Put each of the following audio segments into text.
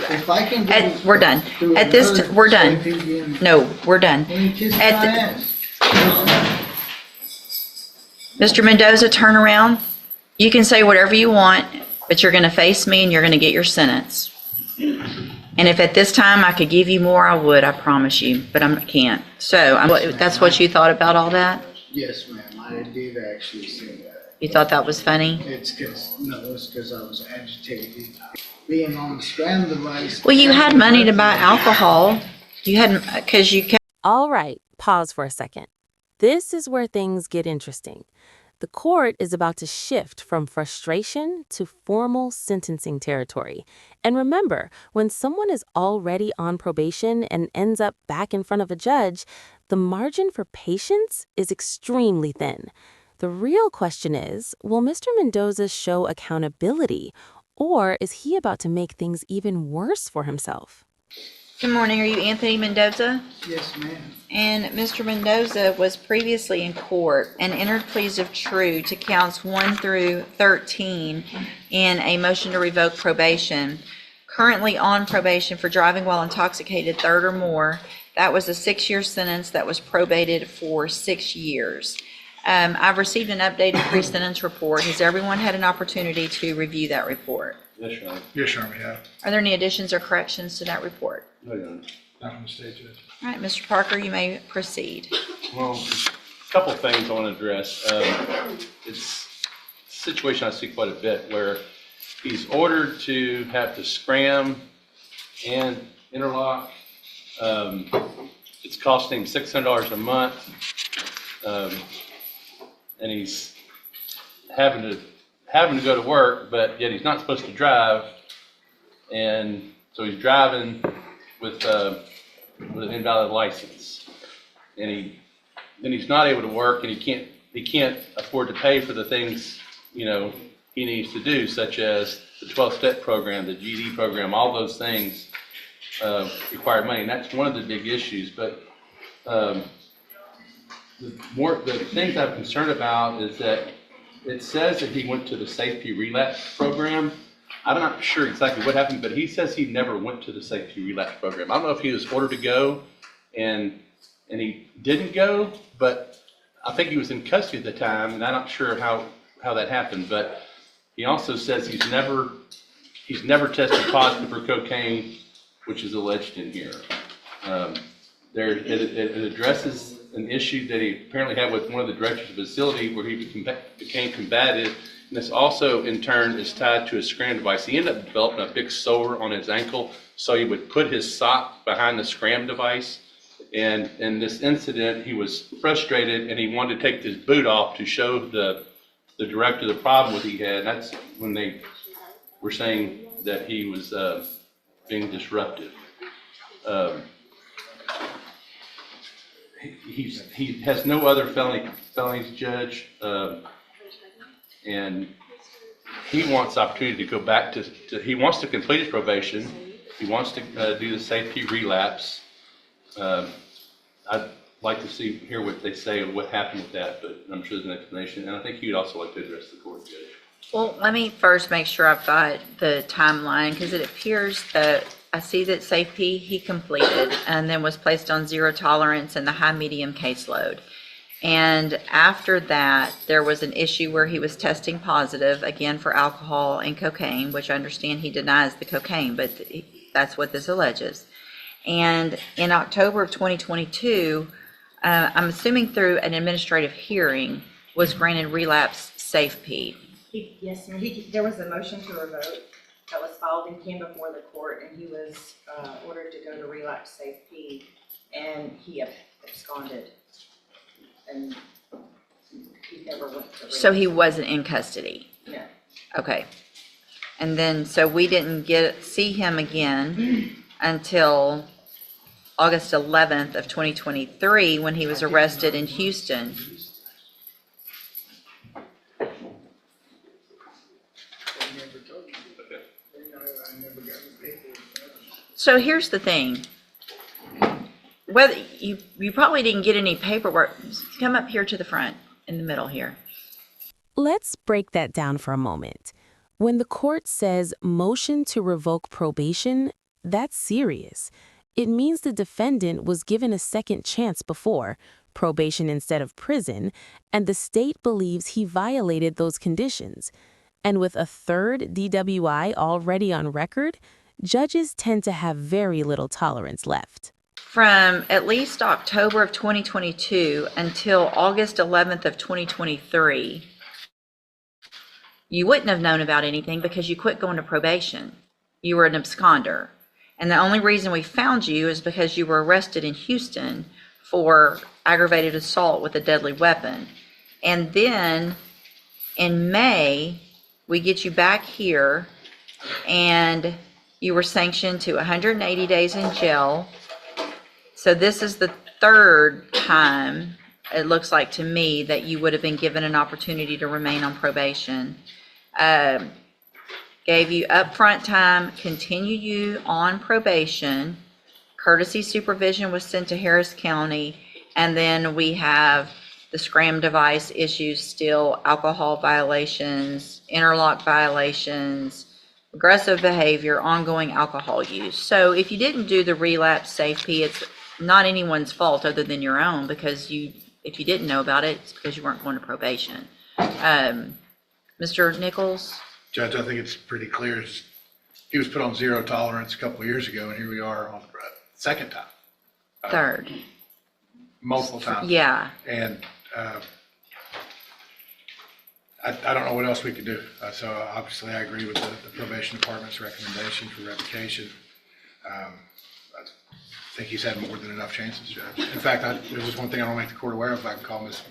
If I can go We're done. to At this, another we're done. safety again, No, we're done. let me kiss my At the- ass. Mr. Mendoza, turn around. You can say whatever you want, but you're gonna face me and you're gonna get your sentence. And if at this time I could give you more, I would, I promise you, but I can't. So, that's what you thought about all that? Yes, ma'am, I did actually say that. You thought that was funny? It's because I was agitated. Being on the scram device. Well, you had money to buy alcohol. You hadn't, because you kept. All right, pause for a second. This is where things get interesting. The court is about to shift from frustration to formal sentencing territory. And remember, when someone is already on probation and ends up back in front of a judge, the margin for patience is extremely thin. The real question is, will Mr. Mendoza show accountability, or is he about to make things even worse for himself? Good morning, are you Anthony Mendoza? Yes, ma'am. And Mr. Mendoza was previously in court and entered pleas of true to counts 1 through 13 in a motion to revoke probation. Currently on probation for driving while intoxicated, third or more. That was a 6-year sentence that was probated for 6 years. I've received an updated pre-sentence report. Has everyone had an opportunity to review that report? Yes, Your Honor. Yes, Your Honor, we have. Are there any additions or corrections to that report? No, Your Honor. Not from the state judge. All right, Mr. Parker, you may proceed. Well, a couple of things I want to address. It's a situation I see quite a bit where he's ordered to have to scram and interlock. It's costing him $600 a month. And he's having to go to work, but yet he's not supposed to drive. And so he's driving with an invalid license. And then he's not able to work, and he can't afford to pay for the things, he needs to do, such as the 12-step program, the GED program, all those things require money. And that's one of the big issues. But the things I'm concerned about is that it says that he went to the safety relapse program. I'm not sure exactly what happened, but he says he never went to the safety relapse program. I don't know if he was ordered to go and he didn't go, but I think he was in custody at the time, and I'm not sure how that happened. But he also says he's never tested positive for cocaine, which is alleged in here. It addresses an issue that he apparently had with one of the directors of the facility where he became combative. And this also, in turn, is tied to a scram device. He ended up developing a big sore on his ankle, so he would put his sock behind the scram device. And in this incident, he was frustrated, and he wanted to take his boot off to show the director the problem that he had. And that's when they were saying that he was being disruptive. He has no other felonies, Judge, and he wants the opportunity to go back to he wants to complete his probation. He wants to do the safety relapse. I'd like to hear what they say of what happened with that, but I'm sure there's an explanation, and I think you'd also like to address the court, Judge. Well, let me first make sure I've got the timeline, because it appears that I see that safety he completed and then was placed on zero tolerance and the high medium caseload. And after that, there was an issue where he was testing positive, again, for alcohol and cocaine, which I understand he denies the cocaine, but that's what this alleges. And in October of 2022, I'm assuming through an administrative hearing, was granted relapse SafeP. Yes, sir. There was a motion to revoke that was filed and came before the court, and he was ordered to go to relapse SafeP, and he absconded, and he never went to relapse. So he wasn't in custody? No. Okay. And then, so we didn't see him again until August 11th of 2023, when he was arrested in Houston. So here's the thing. Whether you probably didn't get any paperwork, come up here to the front in the middle here. Let's break that down for a moment. When the court says motion to revoke probation, That's serious. It means the defendant was given a second chance before, probation instead of prison, and the state believes he violated those conditions. And with a third DWI already on record, judges tend to have very little tolerance left. From at least October of 2022 until August 11th of 2023, you wouldn't have known about anything because you quit going to probation. You were an absconder. And the only reason we found you is because you were arrested in Houston for aggravated assault with a deadly weapon. And then in May, we get you back here and you were sanctioned to 180 days in jail. So this is the third time, it looks like to me, that you would have been given an opportunity to remain on probation. Gave you upfront time, continued you on probation. Courtesy supervision was sent to Harris County. And then we have the scram device issues still, alcohol violations, interlock violations, aggressive behavior, ongoing alcohol use. So if you didn't do the relapse safety, it's not anyone's fault other than your own, because if you didn't know about it, it's because you weren't going to probation. Mr. Nichols? Judge, I think it's pretty clear. He was put on zero tolerance a couple of years ago, and here we are on the second time. Third. Multiple times. Yeah. And I don't know what else we could do. So obviously I agree with the probation department's recommendation for revocation. I think he's had more than enough chances, Judge. In fact, there's just one thing I want to make the court aware of. If I can call Ms.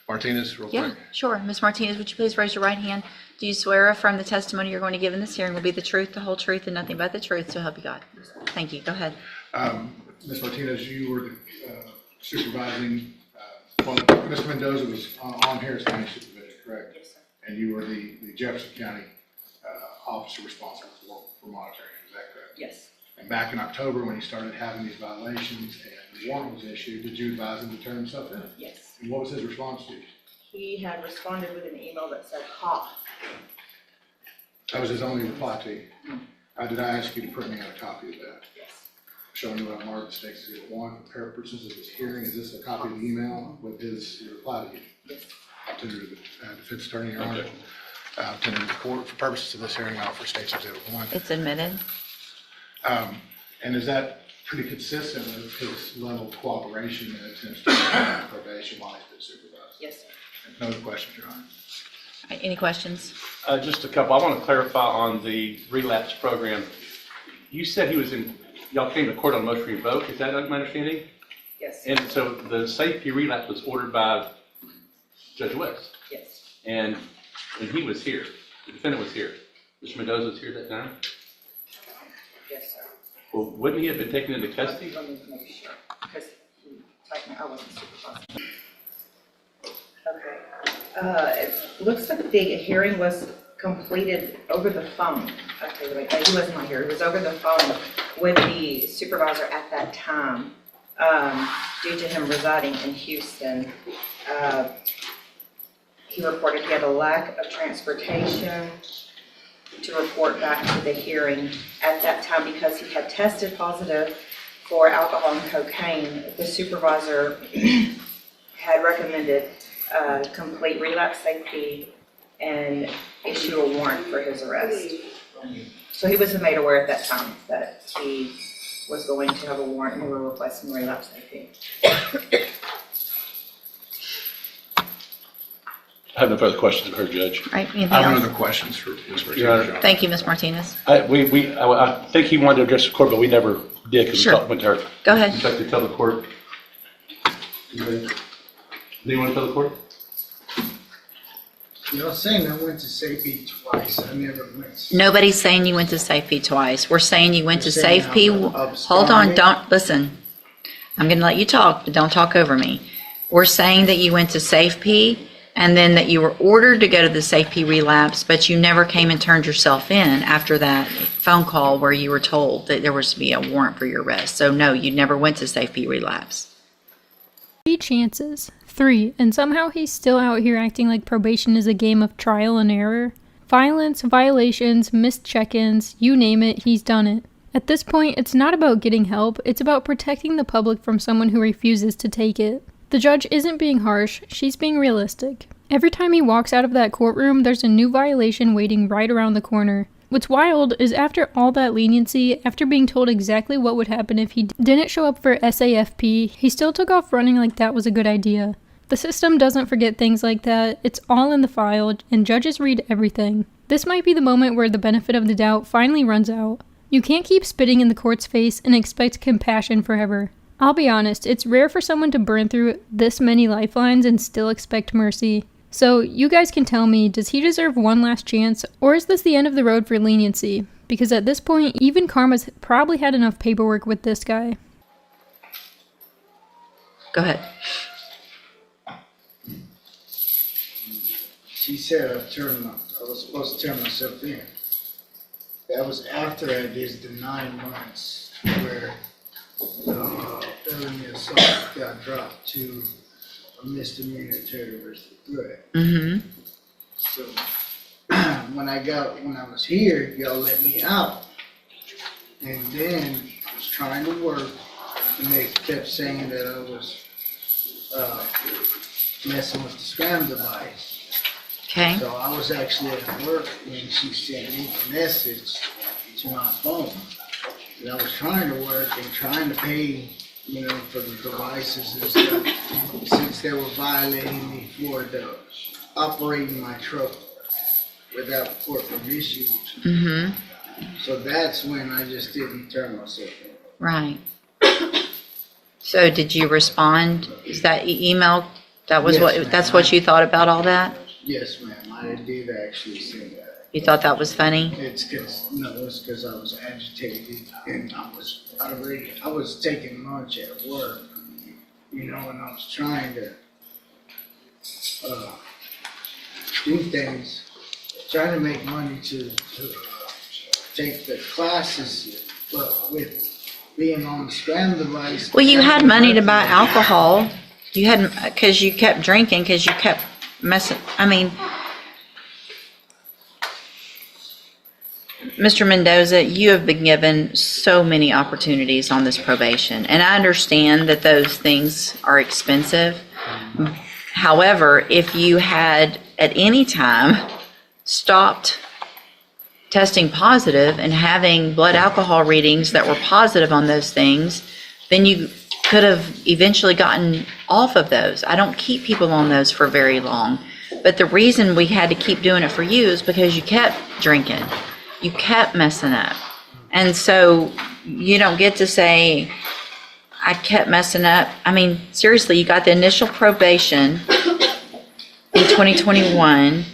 Martinez real quick. Yeah, sure. Ms. Martinez, would you please raise your right hand? Do you swear or affirm the testimony you're going to give in this hearing will be the truth, the whole truth, and nothing but the truth, so help you God? Thank you. Go ahead. Ms. Martinez, you were supervising, well, Mr. Mendoza was on Harris County supervision, correct? Yes, sir. And you were the Jefferson County officer responsible for monitoring, is that correct? Yes. And back in October, when he started having these violations and the warrant was issued, did you advise him to turn himself in? Yes. And what was his response to you? He had responded with an email that said, "Ha." That was his only reply to you? Did I ask you to print me out a copy of that? Yes. Showing you what I marked State's Exhibit 1 for purposes of this hearing. Is this a copy of the email with his reply to you? Yes. I'll tender to the defense attorney, Your Honor. I'll tender to the court for purposes of this hearing. I'll offer State's Exhibit 1. It's admitted. And is that pretty consistent with his level of cooperation and attempts to provide probation while he's been supervised? Yes, sir. No other questions, Your Honor. All right, any questions? Just a couple. I want to clarify on the relapse program. You said y'all came to court on motion to revoke. Is that my understanding? Yes. And so the safety relapse was ordered by Judge West, Yes. and he was here. The defendant was here. Mr. Mendoza was here at that time. Yes, sir. Well, wouldn't he have been taken into custody? Let me make sure, because I wasn't supervising. Okay. It looks like the hearing was completed over the phone. Okay, wait, he wasn't on here. It was over the phone with the supervisor at that time, due to him residing in Houston. He reported he had a lack of transportation to report back to the hearing at that time because he had tested positive for alcohol and cocaine. The supervisor had recommended complete relapse safety and issue a warrant for his arrest. So he was made aware at that time that he was going to have a warrant and we were requesting relapse safety. I have no further questions of her, Judge. All right, anything I have no else? other questions for Ms. Martinez, Your Honor. Your Honor. Thank you, Ms. Martinez. I think he wanted to address the court, but we never did because we Sure. talked with her. Go Would ahead. you like to tell the court? Do you want to tell the court? You're saying I went to safety twice, I never went. Nobody's saying you went to safety twice. We're saying you went to You're saying safety. I'm Hold on, absconding? don't, listen. I'm gonna let you talk, but don't talk over me. We're saying that you went to safety and then that you were ordered to go to the safety relapse, but you never came and turned yourself in after that phone call where you were told that there was to be a warrant for your arrest. So no, you never went to safety relapse. 3 chances. 3. And somehow he's still out here acting like probation is a game of trial and error. Violence, violations, missed check-ins, you name it, he's done it. At this point, it's not about getting help, it's about protecting the public from someone who refuses to take it. The judge isn't being harsh, she's being realistic. Every time he walks out of that courtroom, there's a new violation waiting right around the corner. What's wild is after all that leniency, after being told exactly what would happen if he didn't show up for SAFP, he still took off running like that was a good idea. The system doesn't forget things like that, it's all in the file, and judges read everything. This might be the moment where the benefit of the doubt finally runs out. You can't keep spitting in the court's face and expect compassion forever. I'll be honest, it's rare for someone to burn through this many lifelines and still expect mercy. So, you guys can tell me, does he deserve one last chance, or is this the end of the road for leniency? Because at this point, even Karma's probably had enough paperwork with this guy. Go ahead. She said I was supposed to turn myself in. That was after I did the 9 months where the felony assault got dropped to a misdemeanor terroristic threat. Mm-hmm. So when I was here, y'all let me out. And then I was trying to work, and they kept saying that I was messing with the scam device. Okay. So I was actually at work when she sent me a message to my phone. And I was trying to work and trying to pay, for the devices and stuff, since they were violating me for operating my truck without court permission. Mm-hmm. So that's when I just didn't turn myself in. Right. So did you respond? Is that email? That was Yes, ma'am. That's what you thought about all that? Yes, ma'am, I did actually say that. You thought that was funny? It's because I was agitated and I was taking lunch at work, and I was trying to do things, trying to make money to take the classes, but with being on the scam device. Well, you had money to buy alcohol. You had, because you kept drinking, because you kept messing, Mr. Mendoza, you have been given so many opportunities on this probation, and I understand that those things are expensive. However, if you had at any time stopped testing positive and having blood alcohol readings that were positive on those things, then you could have eventually gotten off of those. I don't keep people on those for very long, but the reason we had to keep doing it for you is because you kept drinking. You kept messing up. And so you don't get to say, I kept messing up. Seriously, you got the initial probation in 2021.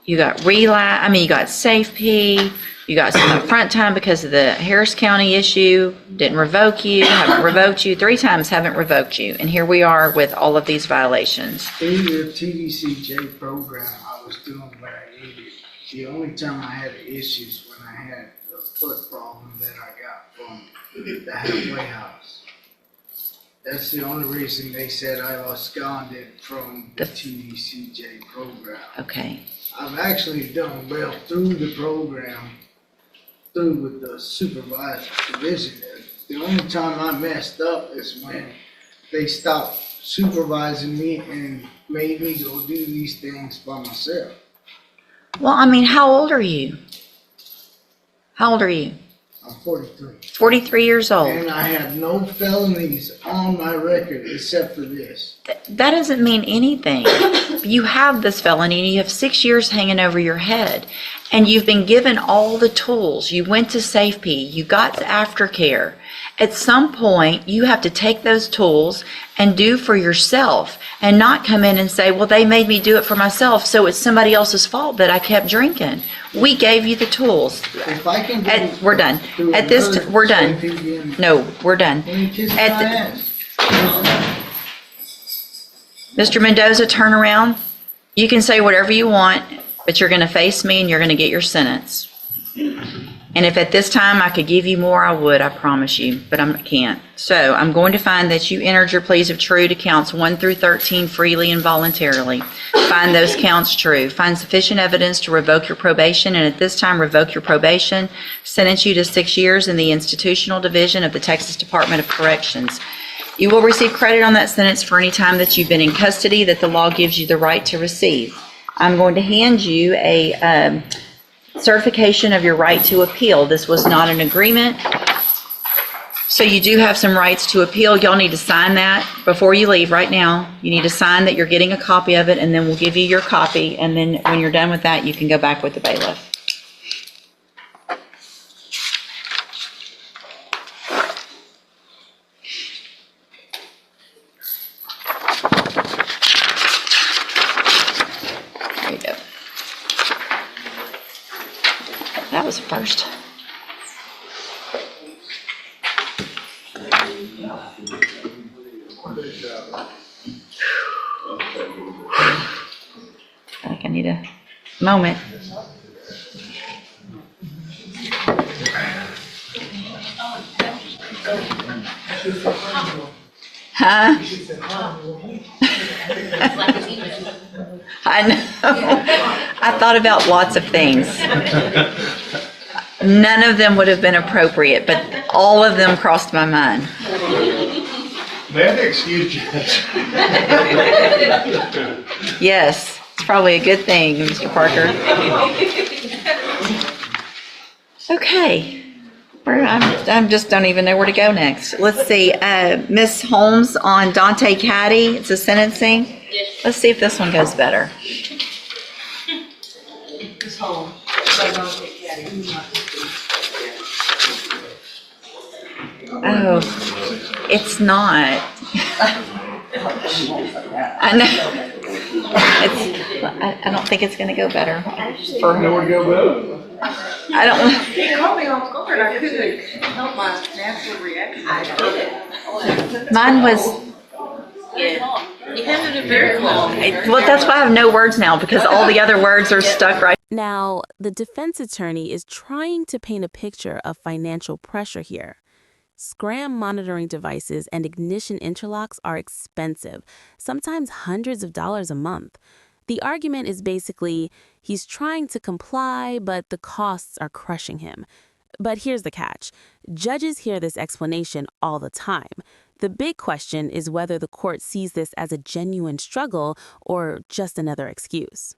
You got relapse, you got SafeP, you got some upfront time because of the Harris County issue, didn't revoke you, haven't revoked you, 3 times haven't revoked you, and here we are with all of these violations. Through your TDCJ program, I was doing what I needed. The only time I had issues when I had the foot problem that I got from the halfway house. That's the only reason they said I absconded from the TDCJ program. Okay. I've actually done well through the program, through with the supervisor division. The only time I messed up is when they stopped supervising me and made me go do these things by myself. Well, how old are you? How old are you? I'm 43. 43 years old. And I have no felonies on my record except for this. That doesn't mean anything. You have this felony and you have 6 years hanging over your head. And you've been given all the tools. You went to SafeP. You got the aftercare. At some point, you have to take those tools and do for yourself and not come in and say, well, they made me do it for myself, so it's somebody else's fault that I kept drinking. We gave you the tools. If I can go We're done. through At this, another we're done. SafeP and- No, we're done. Let me kiss my At the- ass. Mr. Mendoza, turn around. You can say whatever you want, but you're going to face me and you're going to get your sentence. And if at this time I could give you more, I would, I promise you, but I can't. So I'm going to find that you entered your pleas of true to counts 1 through 13 freely and voluntarily. Find those counts true. Find sufficient evidence to revoke your probation, and at this time revoke your probation, sentence you to 6 years in the institutional division of the Texas Department of Corrections. You will receive credit on that sentence for any time that you've been in custody that the law gives you the right to receive. I'm going to hand you a certification of your right to appeal. This was not an agreement, so you do have some rights to appeal. Y'all need to sign that before you leave right now. You need to sign that you're getting a copy of it, and then we'll give you your copy, and then when you're done with that, you can go back with the bailiff. There you go. That was first. I think I need a moment. Huh? I know. I thought about lots of things. None of them would have been appropriate, but all of them crossed my mind. May I excuse you? Yes, it's probably a good thing, Mr. Parker. Okay. I just don't even know where to go next. Let's see, Ms. Holmes on Dante Caddy, it's a sentencing. Let's see if this one goes better. Ms. Holmes, Dante Caddy. Oh, it's not. I know. I don't think it's gonna go better. For her. I don't. It caught me off guard. I couldn't help my natural reaction. Mine was. Yeah. You handled it very well. Well, that's why I have no words now, because all the other words are stuck right. Now, the defense attorney is trying to paint a picture of financial pressure here. Scram monitoring devices and ignition interlocks are expensive, sometimes hundreds of dollars a month. The argument is basically he's trying to comply, but the costs are crushing him. But here's the catch. Judges hear this explanation all the time. The big question is whether the court sees this as a genuine struggle or just another excuse.